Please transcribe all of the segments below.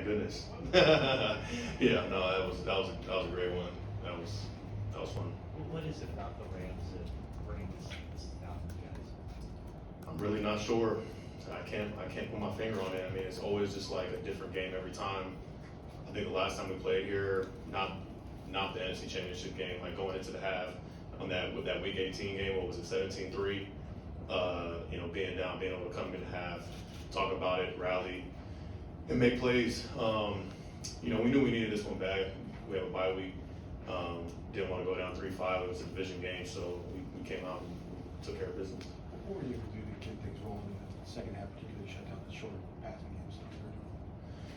thank goodness. Yeah, no, that was a great one. That was fun. What is it about the Rams that brings this out of you guys? I'm really not sure. I can't put my finger on it. I mean, it's always just like a different game every time. I think the last time we played here, not the NFC Championship game, like going into the half on with that Week 18 game, what was it, 17-3? You know, being down, being able to come in the half, talk about it, rally, and make plays. You know, we knew we needed this one back. We have a bye week. Didn't want to go down 3-5. It was a division game, so we came out and took care of business. What were you able to do to keep things rolling in the second half, particularly shut down the short passing games?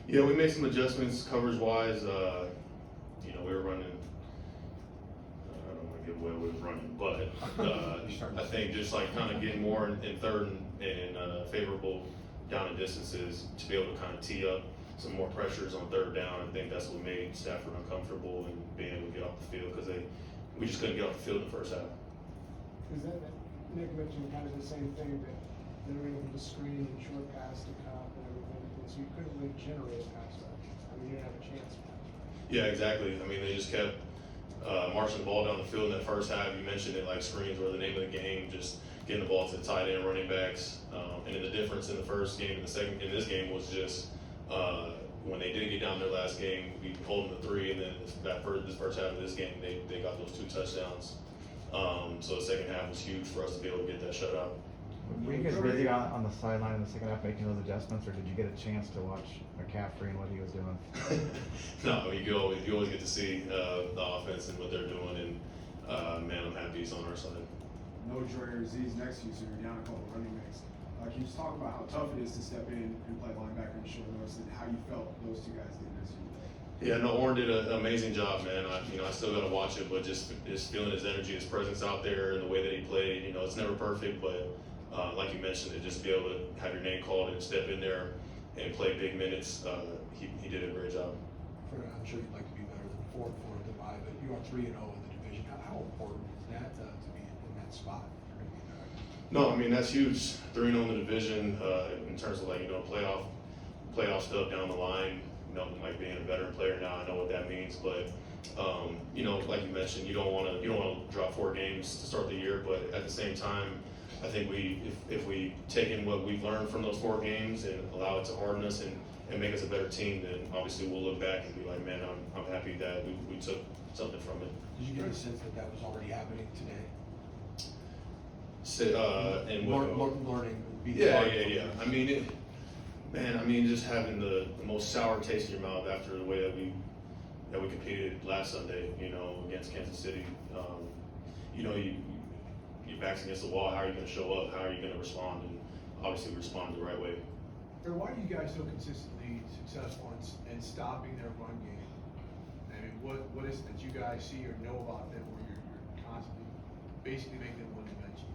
Yeah, we made some adjustments coverage wise. You know, we were running. I don't want to give away what we were running, but I think just like kind of getting more in third and favorable down and distances to be able to kind of tee up some more pressures on third down. I think that's what made Stafford uncomfortable and being able to get off the field because we just couldn't get off the field in the first half. Is that Nick mentioned kind of the same thing, that they were able to screen and short pass to Cobb and everything, so you couldn't really generate pass rush. I mean, you didn't have a chance pass rush. Yeah, exactly. I mean, they just kept marching the ball down the field in that first half. You mentioned it, like screens were the name of the game, just getting the ball to the tight end, running backs. And then the difference in the first game and the second in this game was just when they did get down their last game, we pulled them to 3, and then this first half of this game, they got those 2 touchdowns. So the second half was huge for us to be able to get that shutout. Were you guys busy on the sideline in the second half making those adjustments, or did you get a chance to watch McCaffrey and what he was doing? No, you always get to see the offense and what they're doing, and man, I'm happy he's on our side. No Joy or Aziz next to you, so you're down a couple running backs. Can you just talk about how tough it is to step in and play linebacker in short notice, and how you felt those 2 guys did this year? Yeah, no, Orrin did an amazing job, man. I still got to watch it, but just feeling his energy, his presence out there, and the way that he played. You know, it's never perfect, but like you mentioned, to just be able to have your name called and step in there and play big minutes, he did a great job. I'm sure you'd like to be better than 4-4 at the bye, but you are 3-0 in the division. How important is that to be in that spot? No, I mean, that's huge. 3-0 in the division in terms of, like, you know, playoff stuff down the line. You know, like being a veteran player now, I know what that means. But you know, like you mentioned, you don't want to drop 4 games to start the year. But at the same time, I think if we take in what we've learned from those 4 games and allow it to harden us and make us a better team, then obviously we'll look back and be like, man, I'm happy that we took something from it. Did you get a sense that was already happening today? And learning. Yeah. I mean, just having the most sour taste in your mouth after the way that we competed last Sunday, you know, against Kansas City. You know, your back's against the wall. How are you going to show up? How are you going to respond? And obviously, we responded the right way. Why are you guys so consistently successful in stopping their run game? I mean, what is it that you guys see or know about them where you're constantly basically making them one-dimensional?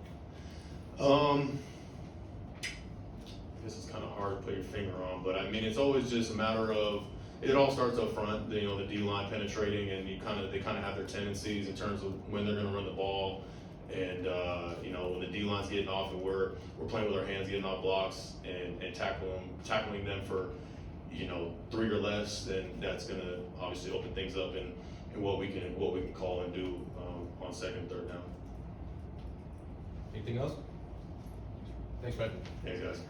This is kind of hard to put your finger on, but I mean, it's always just a matter of, it all starts up front, you know, the D-line penetrating, and they kind of have their tendencies in terms of when they're going to run the ball. And, you know, when the D-line's getting off and we're playing with our hands, getting off blocks and tackling them for, you know, 3 or less, then that's going to obviously open things up in what we can call and do on second and third down. Anything else? Thanks, Brad. Thanks, guys.